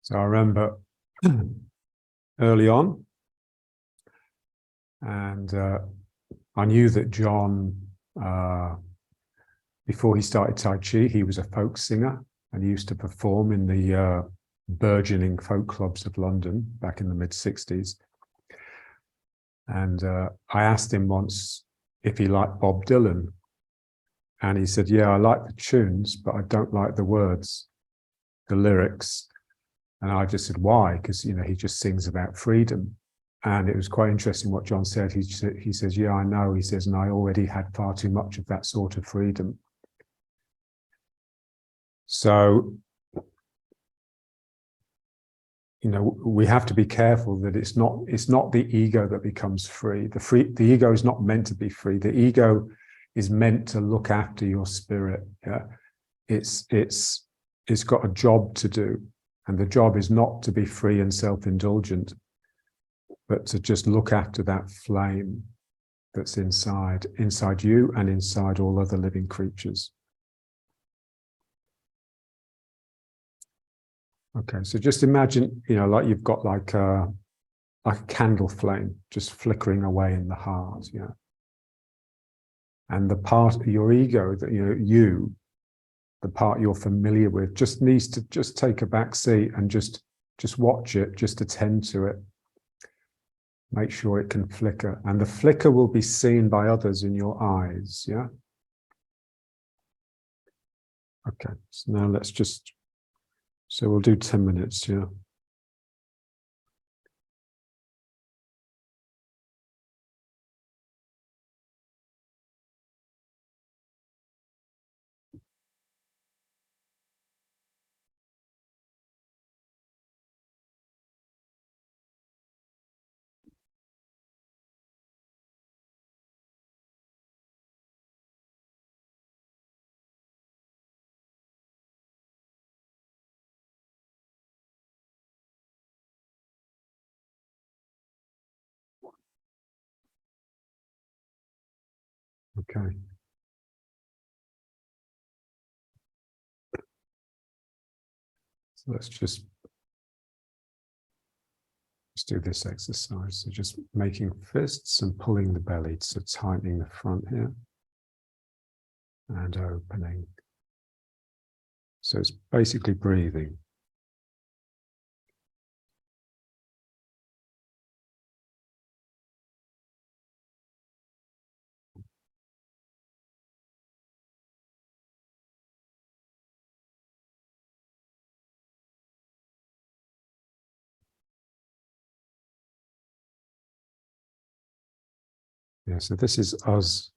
So I remember early on, and I knew that John, before he started Tai Chi, he was a folk singer, and he used to perform in the burgeoning folk clubs of London back in the mid-60s. And I asked him once if he liked Bob Dylan. And he said, yeah, I like the tunes, but I don't like the words, the lyrics. And I just said, why? Because, you know, he just sings about freedom. And it was quite interesting what John said. He says, yeah, I know. He says, and I already had far too much of that sort of freedom. So, you know, we have to be careful that it's not the ego that becomes free. The ego is not meant to be free. The ego is meant to look after your spirit. Yeah, it's got a job to do, and the job is not to be free and self-indulgent, but to just look after that flame that's inside you and inside all other living creatures. Okay, so just imagine, you know, like you've got like a candle flame just flickering away in the heart, yeah. And the part of your ego that, you know, the part you're familiar with, just needs to just take a back seat and just watch it, just attend to it. Make sure it can flicker, and the flicker will be seen by others in your eyes, yeah? Okay, so now let's just, so we'll do 10 minutes, yeah? Okay. So let's just do this exercise. So just making fists and pulling the belly, so tightening the front here and opening. So it's basically breathing. Yeah, so this is us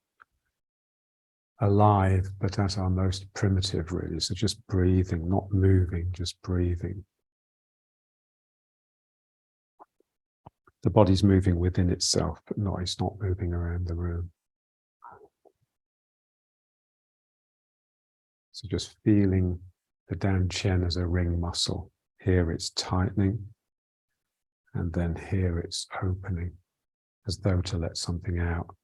alive, but at our most primitive, really. So just breathing, not moving, just breathing. The body's moving within itself, but it's not moving around the room. So just feeling the down chin as a ring muscle. Here it's tightening, and then here it's opening, as though to let something out.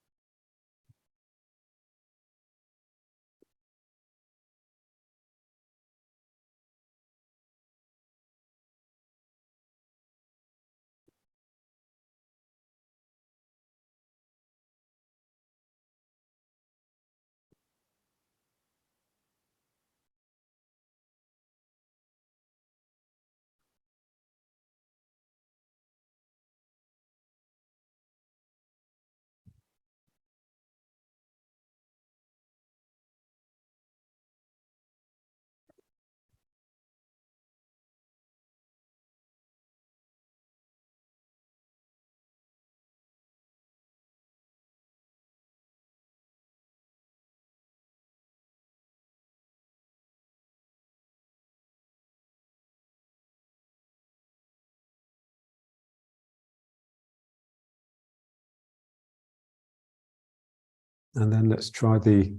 And then let's try the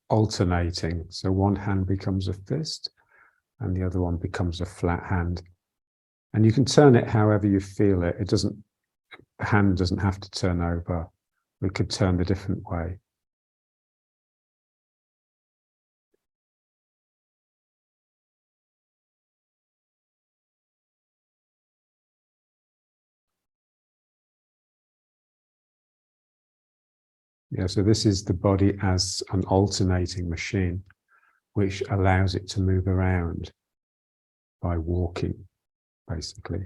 alternating. So one hand becomes a fist and the other one becomes a flat hand. And you can turn it however you feel it. The hand doesn't have to turn over. We could turn the different way. Yeah, so this is the body as an alternating machine, which allows it to move around by walking, basically.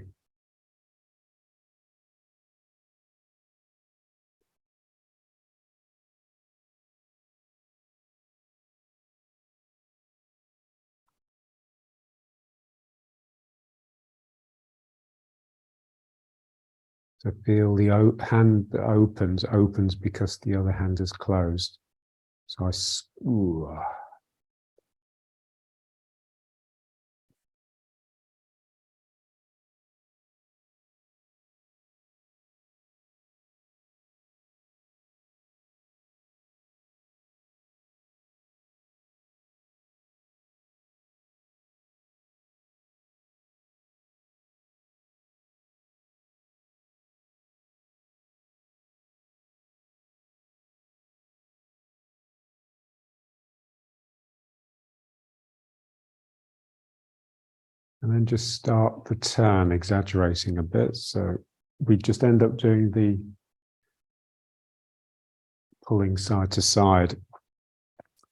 So feel the hand that opens because the other hand is closed. So ooh. And then just start the turn, exaggerating a bit. So we just end up doing the pulling side to side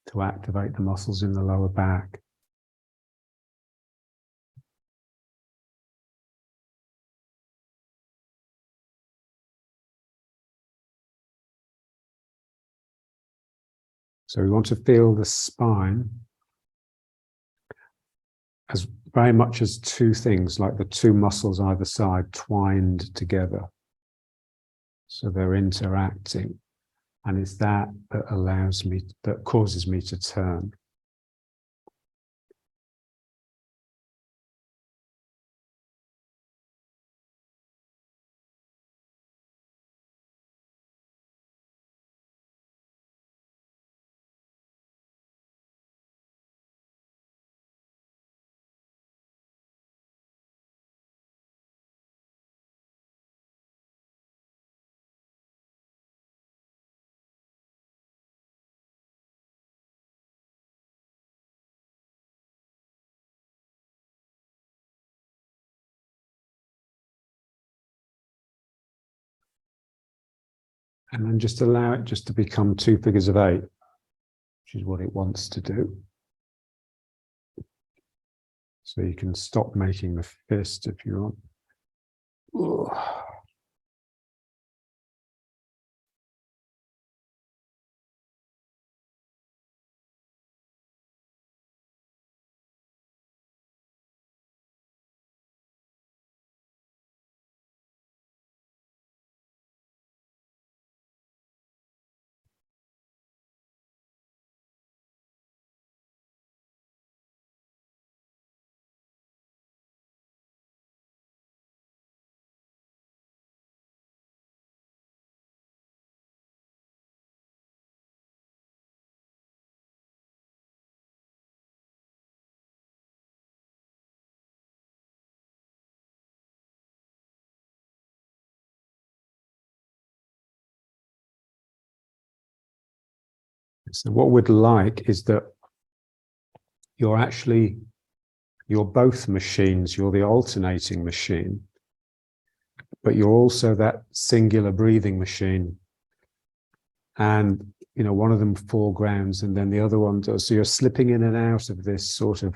to activate the muscles in the lower back. So we want to feel the spine as very much as two things, like the two muscles either side twined together. So they're interacting. And it's that allows me, that causes me to turn. And then just allow it just to become 2 figures of 8, which is what it wants to do. So you can stop making the fist if you want. Ugh. So what we'd like is that you're both machines. You're the alternating machine, but you're also that singular breathing machine. And, you know, one of them foregrounds and then the other one does. So you're slipping in and out of this sort of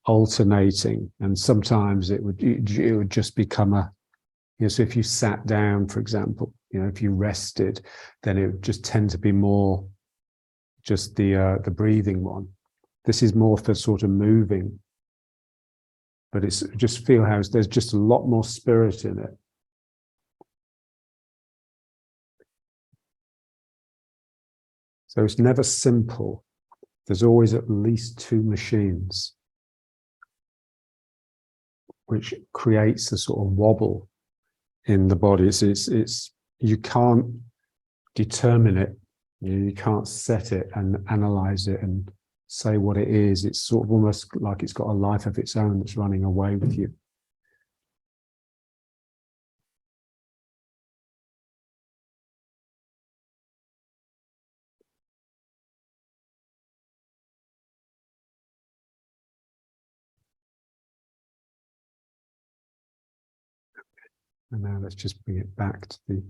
alternating. And sometimes it would just become a, you know, so if you sat down, for example, you know, if you rested, then it would just tend to be more just the breathing one. This is more for sort of moving, but it's just feel how there's just a lot more spirit in it. So it's never simple. There's always at least 2 machines, which creates a sort of wobble in the body. It's you can't determine it. You can't set it and analyze it and say what it is. It's sort of almost like it's got a life of its own that's running away with you. And now let's just bring it back to the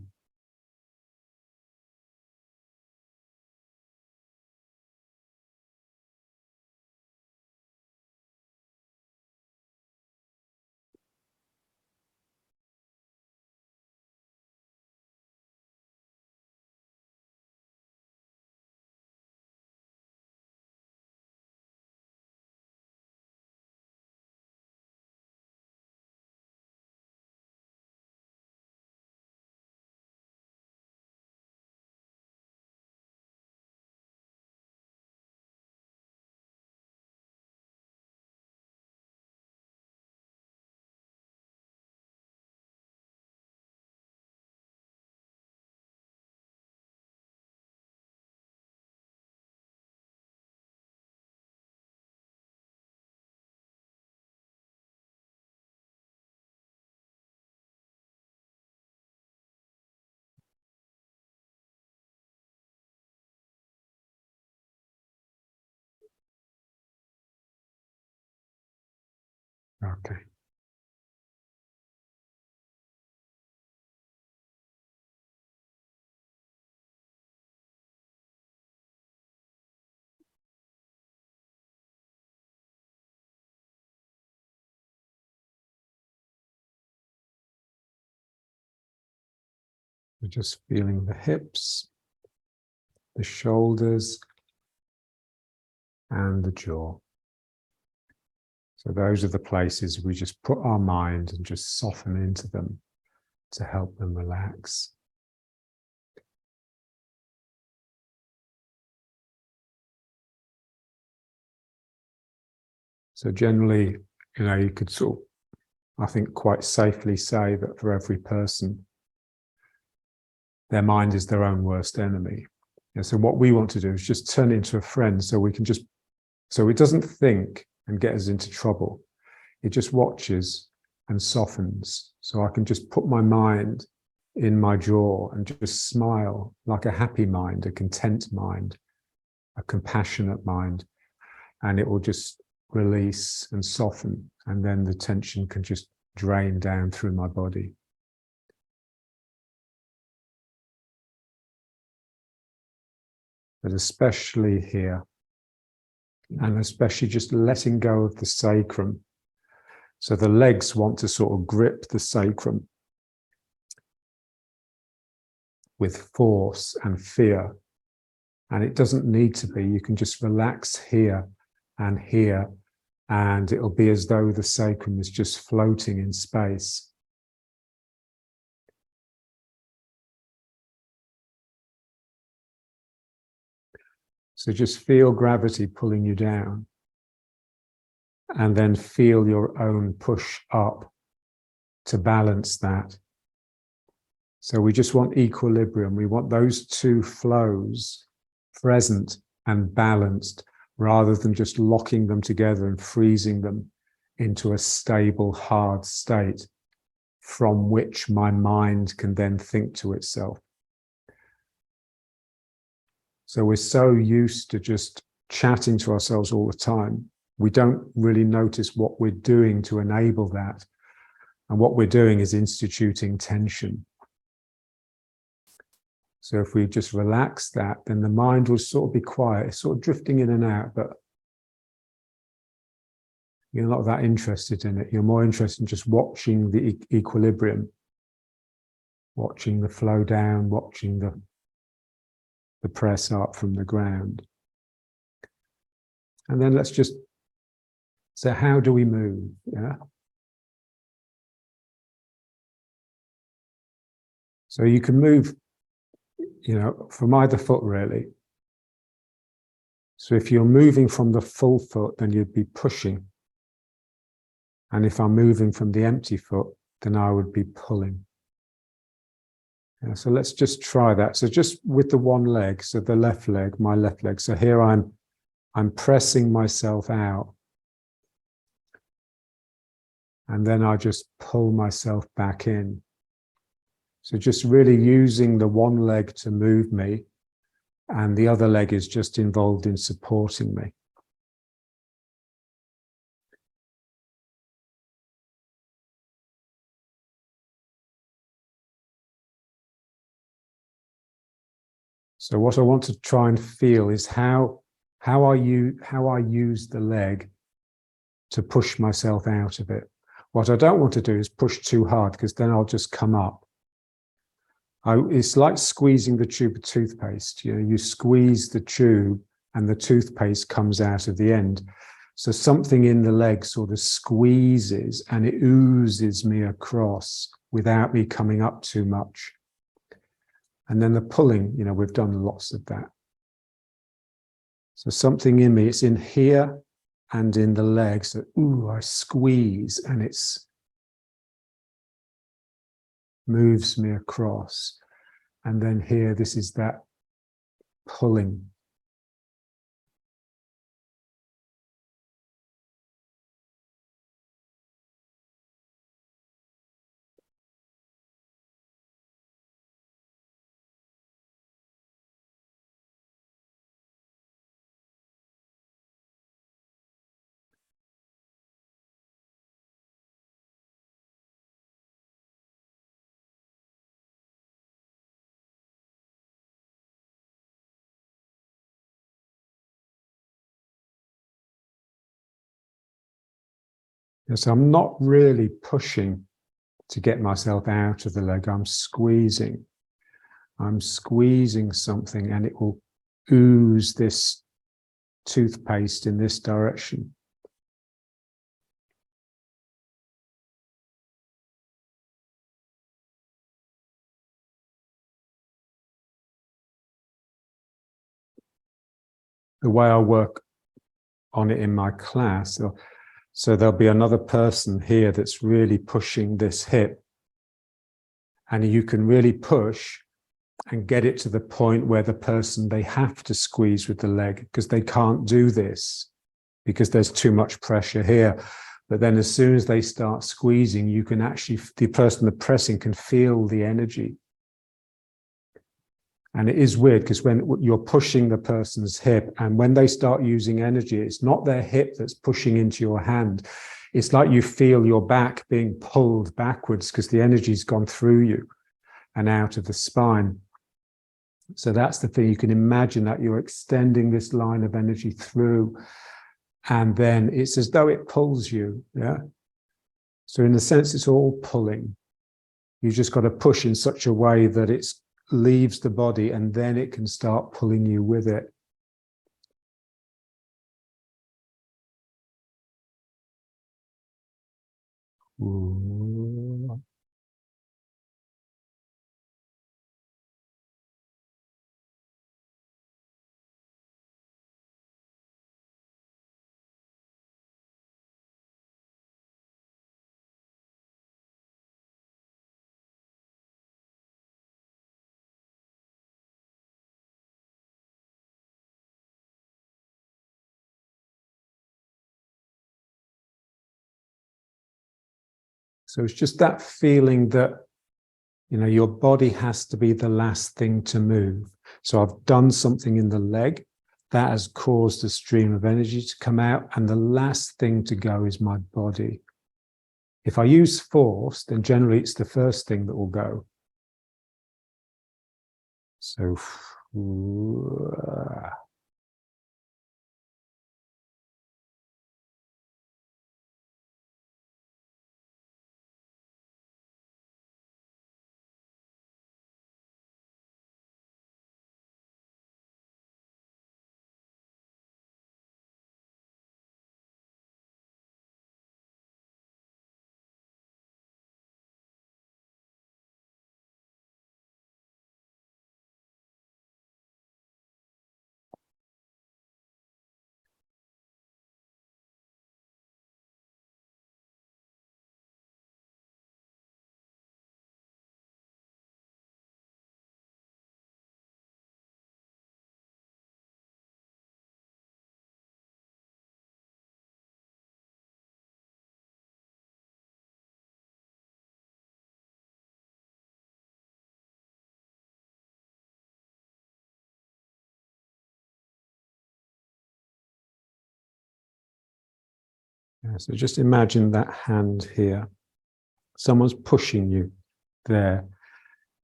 Okay. We're just feeling the hips, the shoulders, and the jaw. So those are the places we just put our mind and just soften into them to help them relax. So generally, you could sort of, I think, quite safely say that for every person, their mind is their own worst enemy. And so what we want to do is just turn it into a friend, so we can just, so it doesn't think and get us into trouble. It just watches and softens. So I can just put my mind in my jaw and just smile like a happy mind, a content mind, a compassionate mind, and it will just release and soften, and then the tension can just drain down through my body. But especially here, and especially just letting go of the sacrum. So the legs want to sort of grip the sacrum with force and fear. And it doesn't need to be. You can just relax here and here, and it'll be as though the sacrum is just floating in space. So just feel gravity pulling you down, and then feel your own push up to balance that. So we just want equilibrium. We want those two flows present and balanced, rather than just locking them together and freezing them into a stable, hard state from which my mind can then think to itself. So we're so used to just chatting to ourselves all the time, we don't really notice what we're doing to enable that. And what we're doing is instituting tension. So if we just relax that, then the mind will sort of be quiet. It's sort of drifting in and out, but you're not that interested in it. You're more interested in just watching the equilibrium, watching the flow down, watching the press up from the ground. And then let's just, so how do we move? Yeah. So you can move, from either foot really. So if you're moving from the full foot, then you'd be pushing. And if I'm moving from the empty foot, then I would be pulling. Yeah, so let's just try that. So just with the one leg, so the left leg, my left leg. So here I'm pressing myself out. And then I just pull myself back in. So just really using the one leg to move me, and the other leg is just involved in supporting me. So what I want to try and feel is how I use the leg to push myself out of it. What I don't want to do is push too hard, because then I'll just come up. It's like squeezing the tube of toothpaste. You squeeze the tube and the toothpaste comes out of the end. So something in the leg sort of squeezes and it oozes me across without me coming up too much. And then the pulling, we've done lots of that. So something in me, it's in here and in the legs that, I squeeze and it's moves me across. And then here, this is that pulling. So I'm not really pushing to get myself out of the leg. I'm squeezing. I'm squeezing something and it will ooze this toothpaste in this direction. The way I work on it in my class, so there'll be another person here that's really pushing this hip, and you can really push and get it to the point where the person, they have to squeeze with the leg because they can't do this because there's too much pressure here. But then as soon as they start squeezing, you can actually, the person that's pressing can feel the energy. And it is weird because when you're pushing the person's hip and when they start using energy, it's not their hip that's pushing into your hand. It's like you feel your back being pulled backwards because the energy's gone through you and out of the spine. So that's the thing. You can imagine that you're extending this line of energy through, and then it's as though it pulls you. Yeah. So in a sense, it's all pulling. You just got to push in such a way that it leaves the body, and then it can start pulling you with it. Ooh. So it's just that feeling that, you know, your body has to be the last thing to move. So I've done something in the leg that has caused a stream of energy to come out, and the last thing to go is my body. If I use force, then generally it's the first thing that will go. So yeah, so just imagine that hand here. Someone's pushing you there.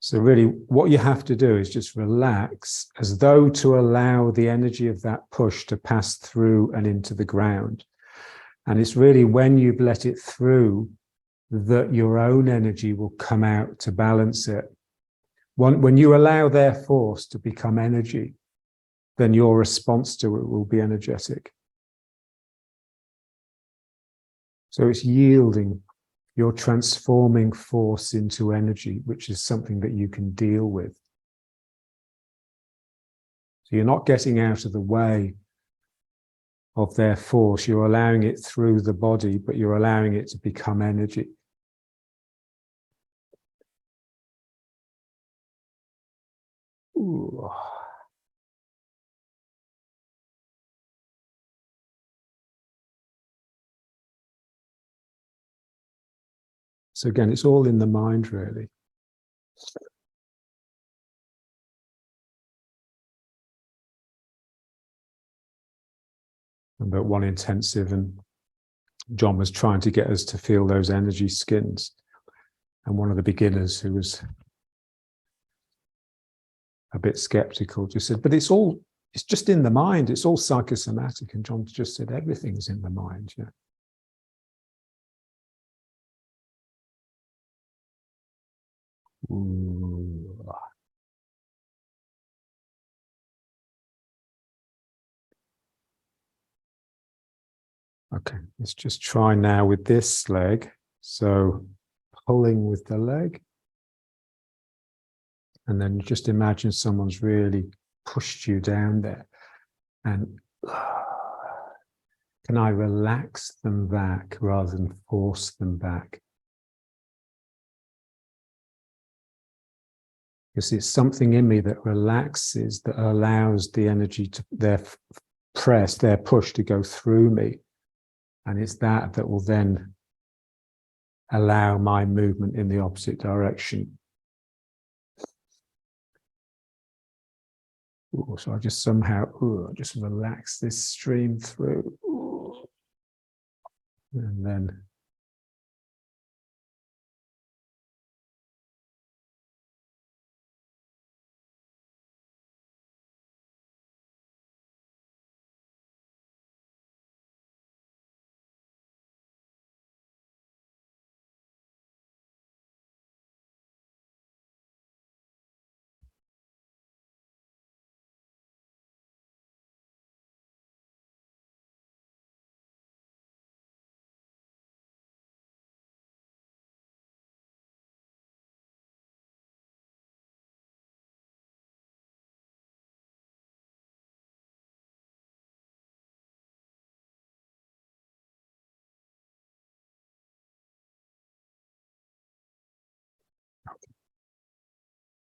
So really what you have to do is just relax as though to allow the energy of that push to pass through and into the ground. And it's really when you've let it through that your own energy will come out to balance it. When you allow their force to become energy, then your response to it will be energetic. So it's yielding. You're transforming force into energy, which is something that you can deal with. So you're not getting out of the way of their force. You're allowing it through the body, but you're allowing it to become energy. Ooh. So again, it's all in the mind, really. But one intensive, and John was trying to get us to feel those energy skins. And one of the beginners who was a bit skeptical just said, but it's just in the mind. It's all psychosomatic. And John just said, everything's in the mind. Yeah. Ooh. Okay, let's just try now with this leg. So pulling with the leg. And then just imagine someone's really pushed you down there. And can I relax them back rather than force them back? Because it's something in me that relaxes, that allows the energy to their push to go through me. And it's that will then allow my movement in the opposite direction. Ooh, so I just somehow, just relax this stream through. Ooh. And then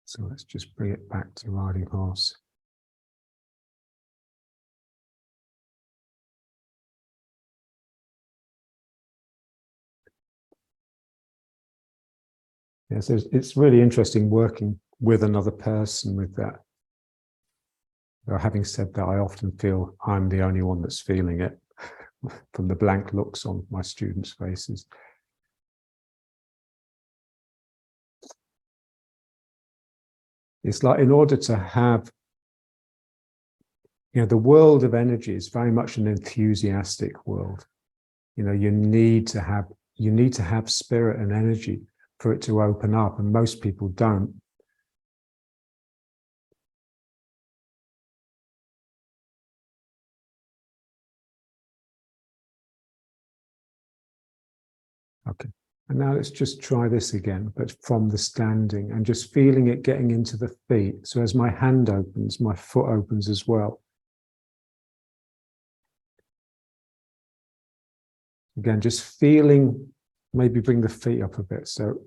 so let's just bring it back to riding horse. Yes, it's really interesting working with another person with that. Having said that, I often feel I'm the only one that's feeling it from the blank looks on my students' faces. It's like in order to have, the world of energy is very much an enthusiastic world. You need to have spirit and energy for it to open up, and most people don't. Okay, and now let's just try this again, but from the standing and just feeling it getting into the feet. So as my hand opens, my foot opens as well. Again, just feeling, maybe bring the feet up a bit so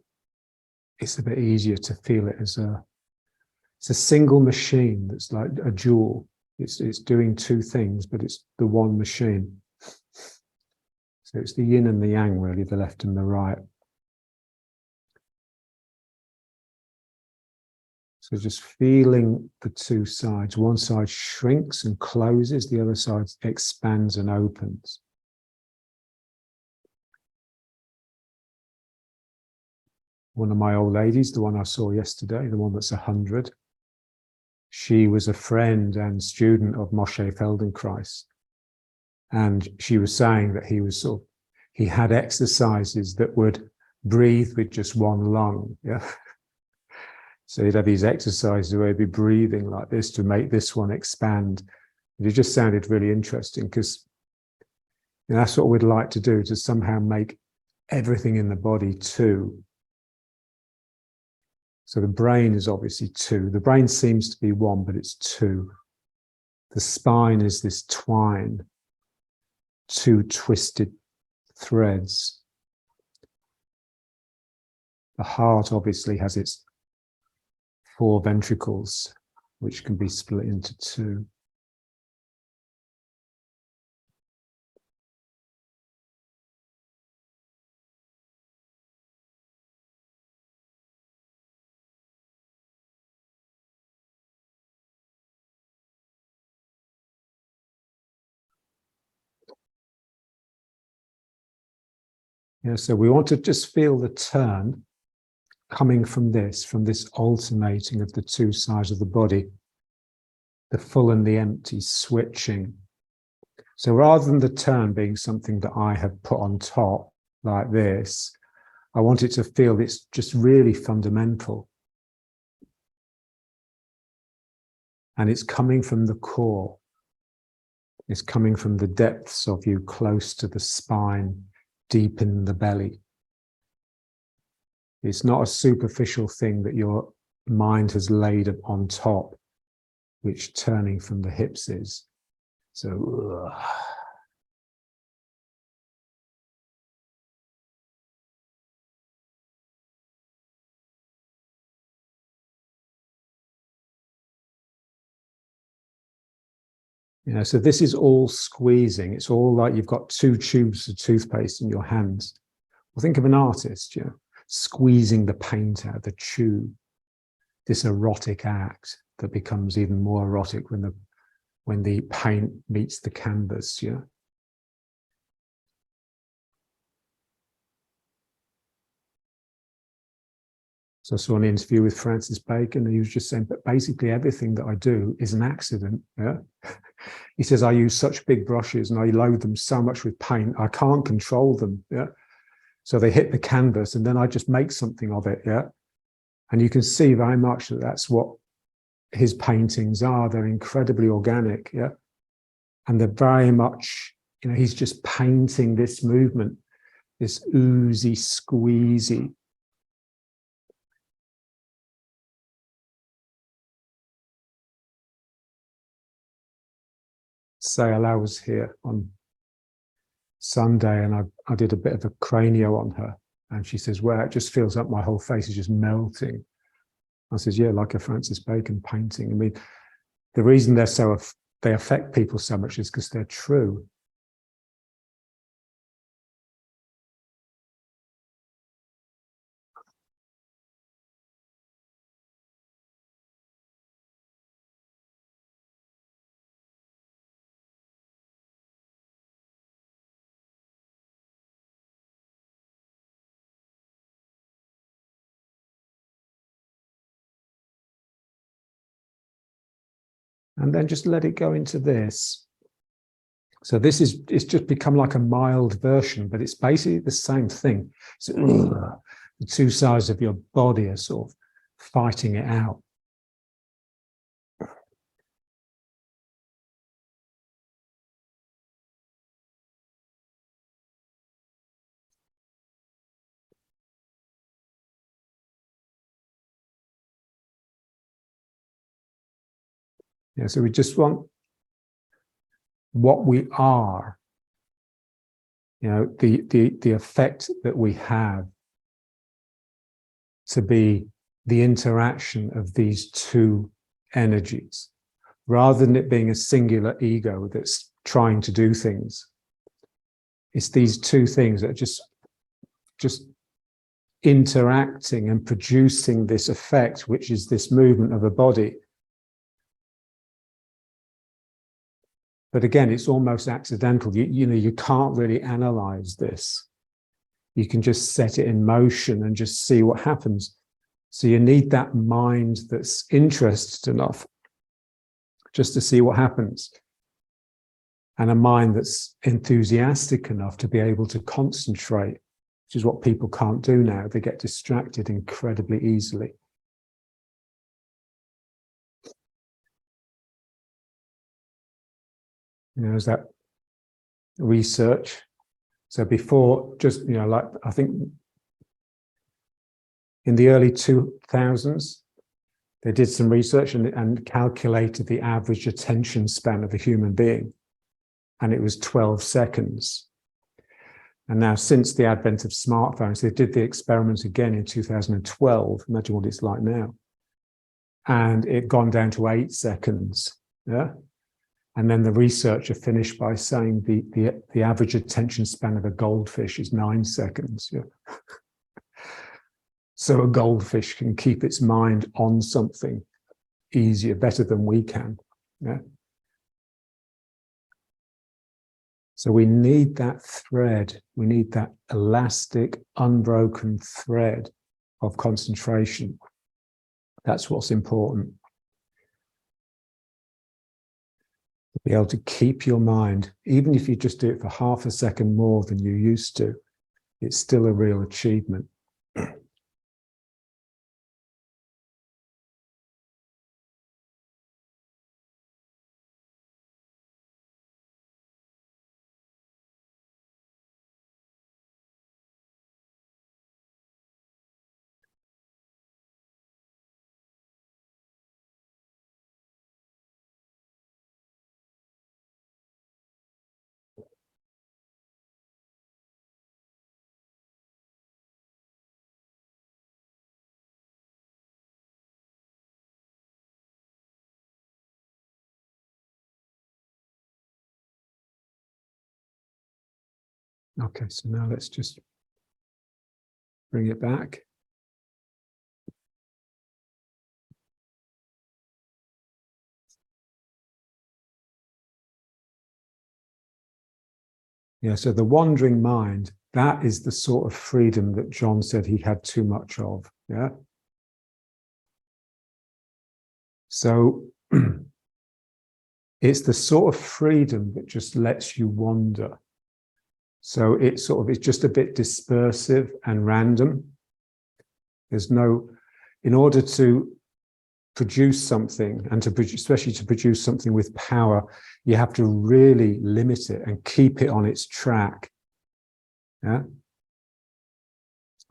it's a bit easier to feel it as it's a single machine that's like a jewel. It's doing two things, but it's the one machine. So it's the yin and the yang, really, the left and the right. So just feeling the two sides. One side shrinks and closes, the other side expands and opens. One of my old ladies, the one I saw yesterday, the one that's 100, she was a friend and student of Moshe Feldenkrais. And she was saying that he had exercises that would breathe with just one lung. Yeah. So he'd have these exercises where he'd be breathing like this to make this one expand. And it just sounded really interesting because that's what we'd like to do, to somehow make everything in the body two. So the brain is obviously two. The brain seems to be one, but it's two. The spine is this twine, two twisted threads. The heart obviously has its 4 ventricles, which can be split into 2. Yeah, so we want to just feel the turn coming from this alternating of the two sides of the body, the full and the empty switching. So rather than the turn being something that I have put on top like this, I want it to feel it's just really fundamental. And it's coming from the core. It's coming from the depths of you, close to the spine, deep in the belly. It's not a superficial thing that your mind has laid on top, which turning from the hips is. So, so this is all squeezing. It's all like you've got two tubes of toothpaste in your hands. Well, think of an artist, squeezing the paint out of the tube. This erotic act that becomes even more erotic when the paint meets the canvas, So I saw an interview with Francis Bacon, and he was just saying, but basically everything that I do is an accident. He says, I use such big brushes and I load them so much with paint, I can't control them. So they hit the canvas and then I just make something of it. And you can see very much that that's what his paintings are. They're incredibly organic. And they're very much, he's just painting this movement, this oozy, squeezy. Sayala was here on Sunday and I did a bit of a cranio on her, and she says, well, it just feels like my whole face is just melting. I says, yeah, like a Francis Bacon painting. I mean, the reason they affect people so much is because they're true. And then just let it go into this. So it's just become like a mild version, but it's basically the same thing. So the two sides of your body are sort of fighting it out. So we just want what we are, the effect that we have to be the interaction of these two energies, rather than it being a singular ego that's trying to do things. It's these two things that are just interacting and producing this effect, which is this movement of a body. But again, it's almost accidental. You can't really analyze this. You can just set it in motion and just see what happens. So you need that mind that's interested enough just to see what happens, and a mind that's enthusiastic enough to be able to concentrate, which is what people can't do now. They get distracted incredibly easily. Is that research? So before, just, like I think in the early 2000s, they did some research and calculated the average attention span of a human being. And it was 12 seconds. And now, since the advent of smartphones, they did the experiment again in 2012. Imagine what it's like now. And it gone down to 8 seconds. And then the researcher finished by saying the average attention span of a goldfish is 9 seconds. So a goldfish can keep its mind on something easier, better than we can. So we need that thread. We need that elastic, unbroken thread of concentration. That's what's important. Be able to keep your mind, even if you just do it for half a second more than you used to, it's still a real achievement. Okay, so now let's just bring it back. Yeah, so the wandering mind, that is the sort of freedom that John said he had too much of. Yeah. So it's the sort of freedom that just lets you wander. So it's just a bit dispersive and random. There's no, in order to produce something and to produce, especially to produce something with power, you have to really limit it and keep it on its track. Yeah.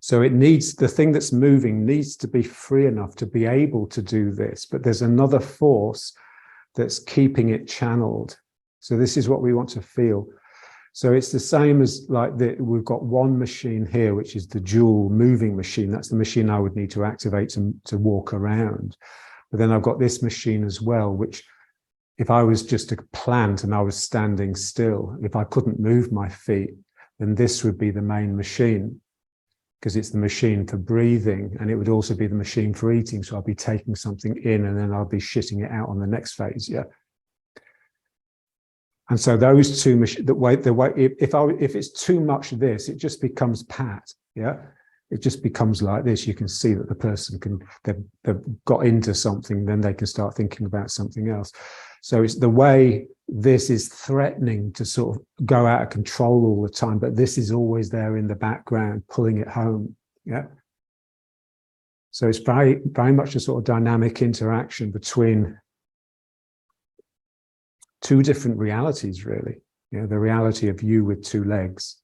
So it needs, the thing that's moving needs to be free enough to be able to do this, but there's another force that's keeping it channeled. So this is what we want to feel. So it's the same as like we've got one machine here, which is the dual moving machine. That's the machine I would need to activate to walk around. But then I've got this machine as well, which if I was just a plant and I was standing still, if I couldn't move my feet, then this would be the main machine, because it's the machine for breathing, and it would also be the machine for eating. So I'll be taking something in and then I'll be shitting it out on the next phase. Yeah. And so those two, if it's too much of this, it just becomes pat. Yeah. It just becomes like this. You can see that the person they've got into something, then they can start thinking about something else. So it's the way this is threatening to sort of go out of control all the time, but this is always there in the background, pulling it home. Yeah. So it's very, very much a sort of dynamic interaction between two different realities, really. You know, the reality of you with two legs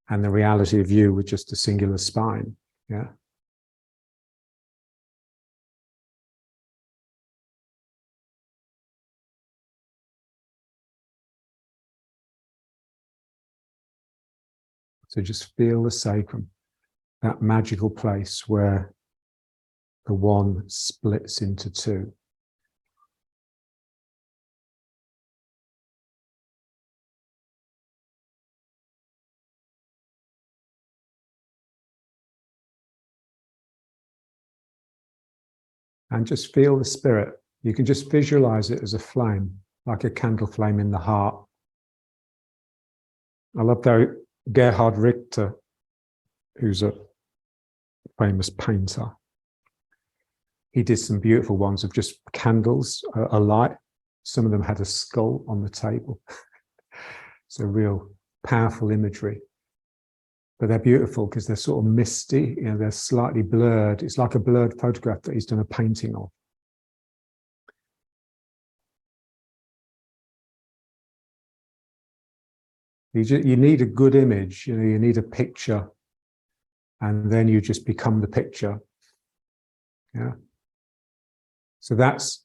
and the reality of you with just a singular spine. Yeah. So just feel the sacrum, that magical place where the one splits into two. And just feel the spirit. You can just visualize it as a flame, like a candle flame in the heart. I love that Gerhard Richter, who's a famous painter, he did some beautiful ones of just candles alight. Some of them had a skull on the table. It's a real powerful imagery. But they're beautiful because they're sort of misty, you know, they're slightly blurred. It's like a blurred photograph that he's done a painting of. You need a good image, you know, you need a picture, and then you just become the picture. Yeah. So that's,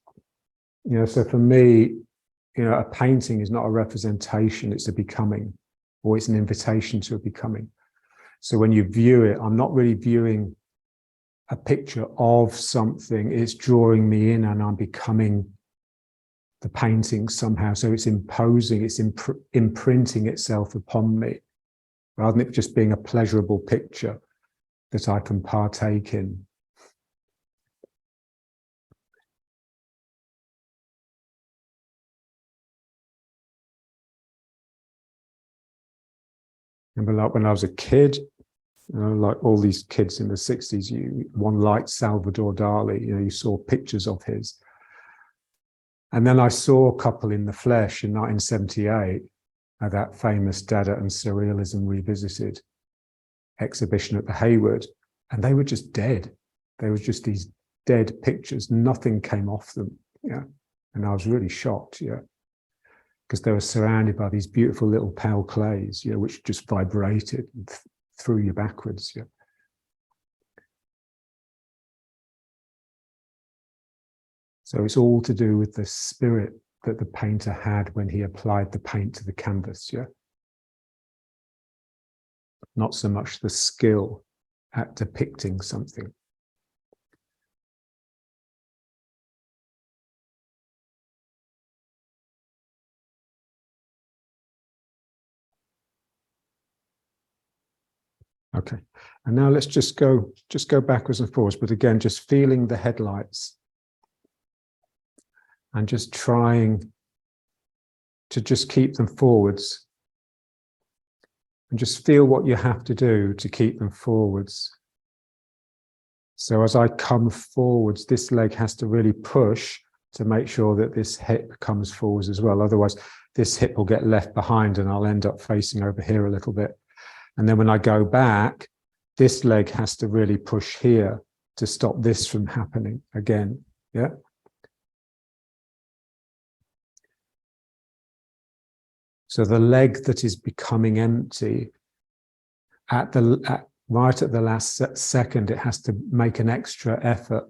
you know, so for me, you know, a painting is not a representation, it's a becoming, or it's an invitation to a becoming. So when you view it, I'm not really viewing a picture of something, it's drawing me in and I'm becoming the painting somehow. So it's imposing, it's imprinting itself upon me, rather than it just being a pleasurable picture that I can partake in. And like when I was a kid, you know, like all these kids in the 60s, one liked Salvador Dali, you know, you saw pictures of his. And then I saw a couple in the flesh in 1978 at that famous Dada and Surrealism Revisited exhibition at the Hayward, and they were just dead. They were just these dead pictures. Nothing came off them. Yeah. And I was really shocked. Yeah. Because they were surrounded by these beautiful little pale clays, you know, which just vibrated and threw you backwards. Yeah. So it's all to do with the spirit that the painter had when he applied the paint to the canvas. Yeah. Not so much the skill at depicting something. Okay. And now let's just go backwards and forwards, but again, just feeling the headlights and just trying to just keep them forwards, and just feel what you have to do to keep them forwards. So as I come forwards, this leg has to really push to make sure that this hip comes forwards as well. Otherwise, this hip will get left behind and I'll end up facing over here a little bit. And then when I go back, this leg has to really push here to stop this from happening again. Yeah. So the leg that is becoming empty, right at the last second, it has to make an extra effort.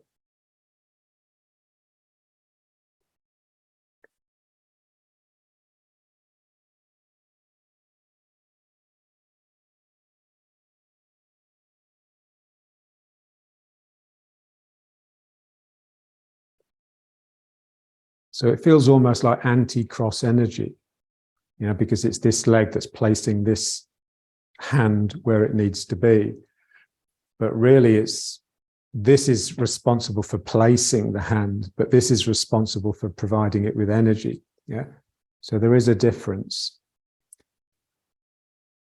So it feels almost like anti-cross energy, you know, because it's this leg that's placing this hand where it needs to be. But really this is responsible for placing the hand, but this is responsible for providing it with energy. Yeah. So there is a difference.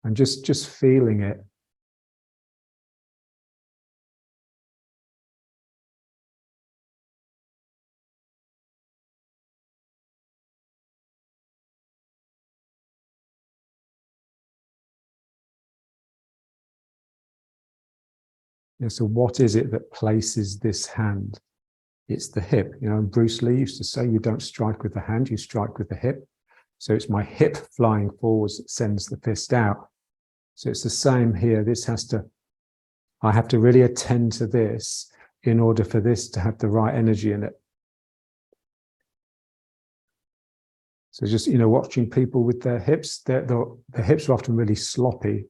And just feeling it. Yeah, so what is it that places this hand? It's the hip. You know, Bruce Lee used to say, you don't strike with the hand, you strike with the hip. So it's my hip flying forwards that sends the fist out. So it's the same here. I have to really attend to this in order for this to have the right energy in it. So just, you know, watching people with their hips, their hips are often really sloppy.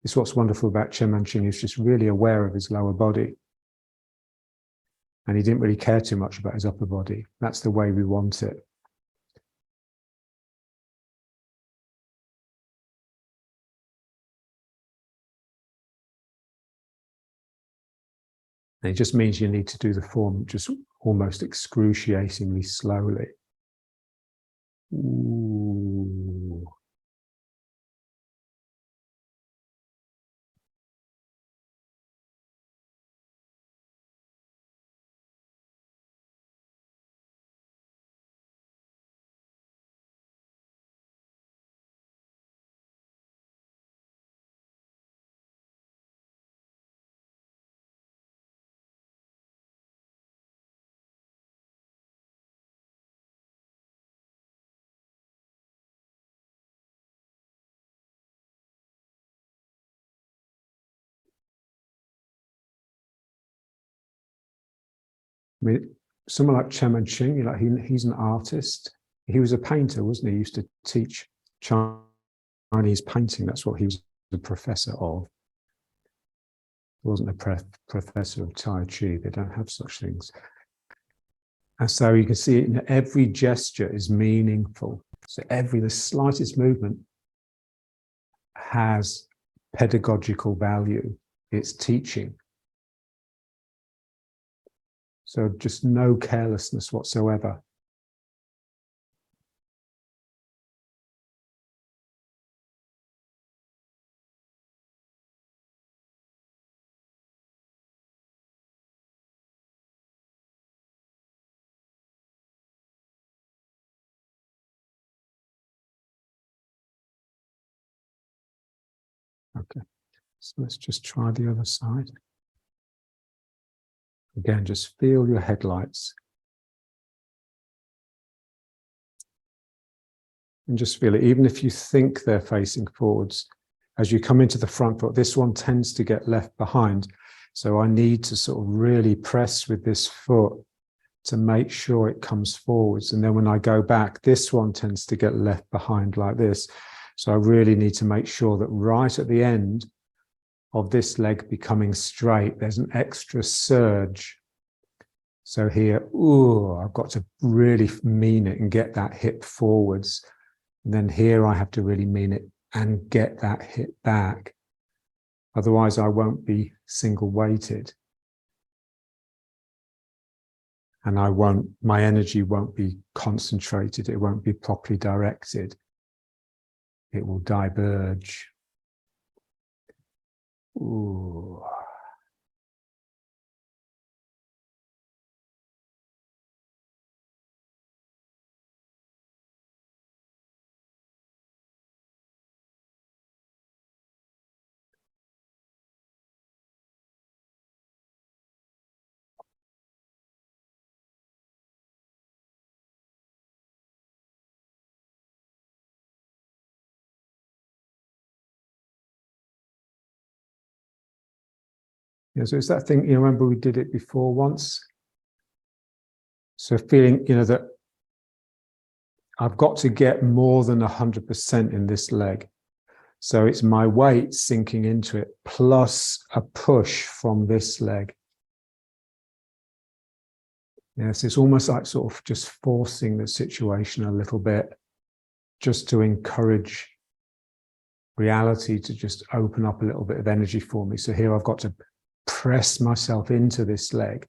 It's what's wonderful about Chen Manqing. He's just really aware of his lower body. And he didn't really care too much about his upper body. That's the way we want it. And it just means you need to do the form just almost excruciatingly slowly. Ooh. I mean, someone like Chen Manqing, you know, he's an artist. He was a painter, wasn't he? He used to teach Chinese painting. That's what he was a professor of. He wasn't a professor of Tai Chi. They don't have such things. And so you can see in every gesture is meaningful. So the slightest movement has pedagogical value. It's teaching. So just no carelessness whatsoever. Okay, so let's just try the other side. Again, just feel your headlights. And just feel it, even if you think they're facing forwards, as you come into the front foot, this one tends to get left behind. So I need to sort of really press with this foot to make sure it comes forwards. And then when I go back, this one tends to get left behind like this. So I really need to make sure that right at the end of this leg becoming straight, there's an extra surge. So here, ooh, I've got to really mean it and get that hip forwards. And then here I have to really mean it and get that hip back. Otherwise, I won't be single-weighted. And my energy won't be concentrated. It won't be properly directed. It will diverge. Ooh. Yeah, so it's that thing, you remember we did it before once? So feeling, that I've got to get more than 100% in this leg. So it's my weight sinking into it, plus a push from this leg. Yes, it's almost like sort of just forcing the situation a little bit, just to encourage reality to just open up a little bit of energy for me. So here I've got to press myself into this leg.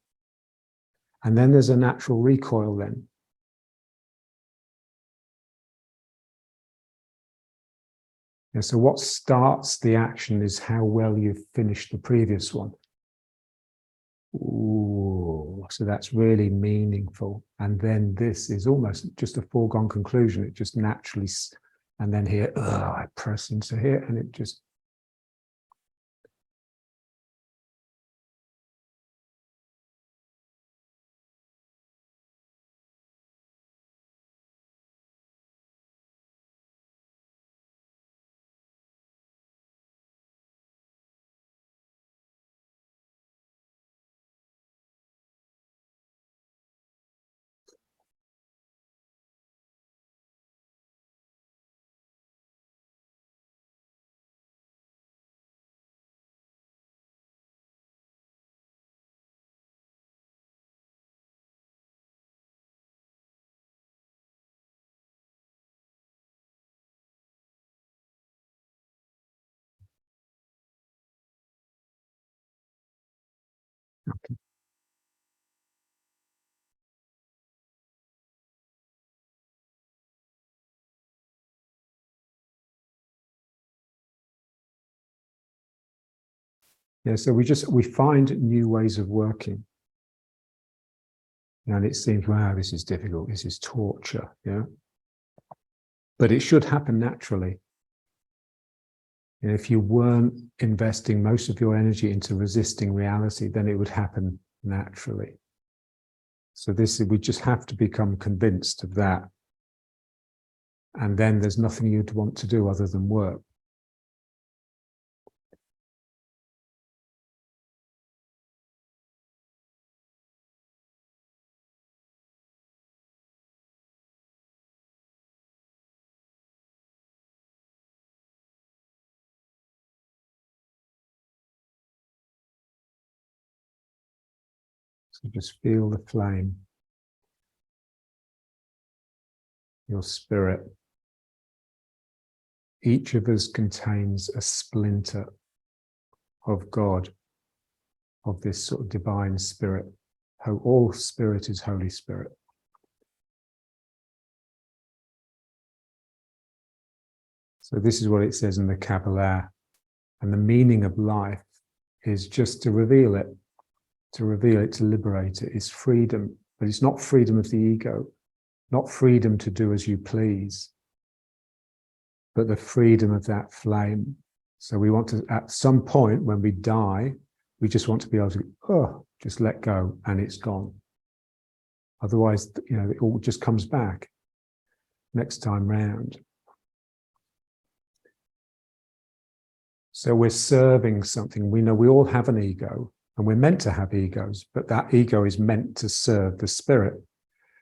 And then there's a natural recoil then. Yeah, so what starts the action is how well you've finished the previous one. Ooh, so that's really meaningful. And then this is almost just a foregone conclusion. It just naturally, and then here, I press into here and it just. Yeah, so we find new ways of working. And it seems, wow, this is difficult. This is torture. Yeah. But it should happen naturally. And if you weren't investing most of your energy into resisting reality, then it would happen naturally. So we just have to become convinced of that. And then there's nothing you'd want to do other than work. So just feel the flame, your spirit. Each of us contains a splinter of God, of this sort of divine spirit. All spirit is Holy Spirit. So this is what it says in the Kabbalah. And the meaning of life is just to reveal it, to liberate it. It's freedom, but it's not freedom of the ego, not freedom to do as you please, but the freedom of that flame. So we want to, at some point when we die, we just want to be able to, just let go and it's gone. Otherwise, it all just comes back next time round. So we're serving something. We know we all have an ego and we're meant to have egos, but that ego is meant to serve the spirit.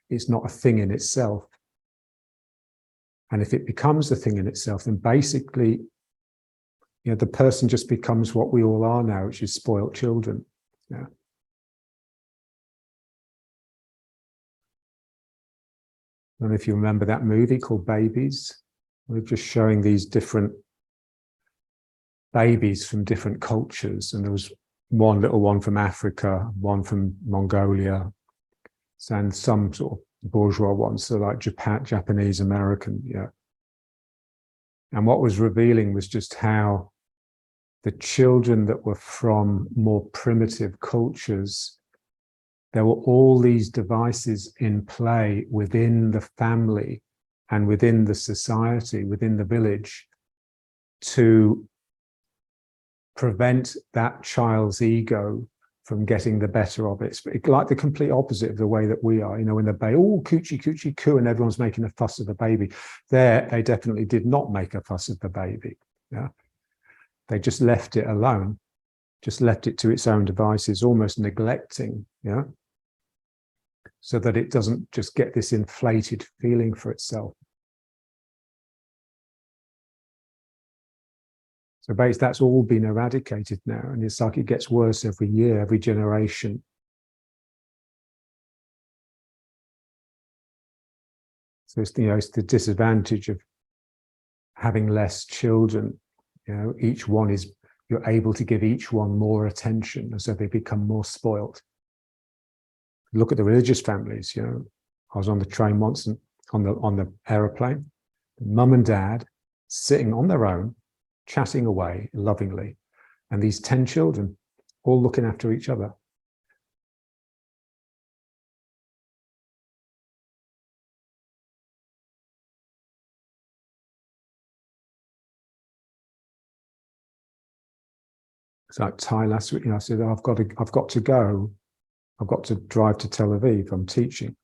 It's not a thing in itself. And if it becomes a thing in itself, then basically, the person just becomes what we all are now, which is spoiled children. Yeah. I don't know if you remember that movie called Babies. We're just showing these different babies from different cultures, and there was one little one from Africa, one from Mongolia, and some sort of bourgeois ones, so like Japanese American, yeah. And what was revealing was just how the children that were from more primitive cultures, there were all these devices in play within the family and within the society, within the village, to prevent that child's ego from getting the better of it. It's like the complete opposite of the way that we are. You know, when the baby, oh, coochie, coochie, coo, and everyone's making a fuss of the baby. There, they definitely did not make a fuss of the baby. Yeah, they just left it alone, just left it to its own devices, almost neglecting. Yeah, so that it doesn't just get this inflated feeling for itself. So basically, that's all been eradicated now, and it's like it gets worse every year, every generation. So it's, you know, it's the disadvantage of having less children. You know, each one is, you're able to give each one more attention, and so they become more spoilt. Look at the religious families. You know, I was on the train once, and on the aeroplane, mum and dad sitting on their own, chatting away lovingly, and these 10 children all looking after each other. It's like Ty last week, you know, I said, oh, I've got to go. I've got to drive to Tel Aviv. I'm teaching.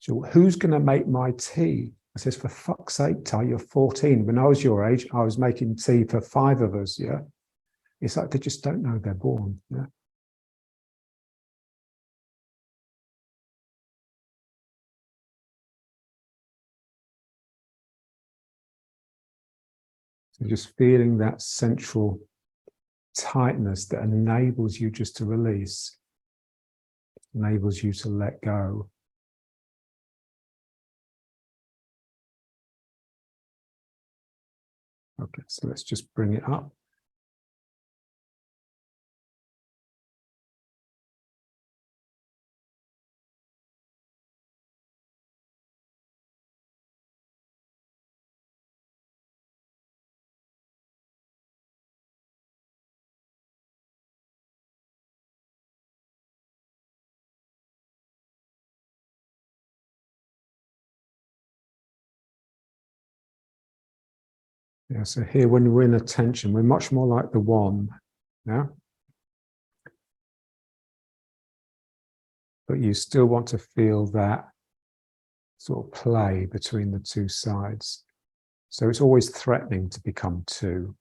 So who's going to make my tea? I says, for fuck's sake, Ty, you're 14. When I was your age, I was making tea for 5 of us. Yeah. It's like they just don't know they're born. Yeah. So just feeling that central tightness that enables you just to release, enables you to let go. Okay, so let's just bring it up. Yeah, so here when we're in attention, we're much more like the one. Yeah. But you still want to feel that sort of play between the two sides. So it's always threatening to become 2.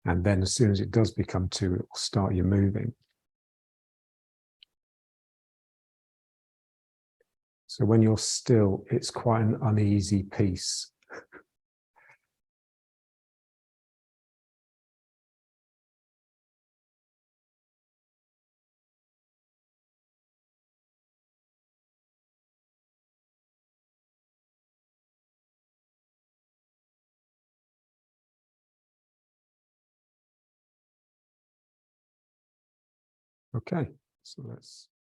And then as soon as it does become 2, it will start you moving. So when you're still, it's quite an uneasy peace. Okay, so let's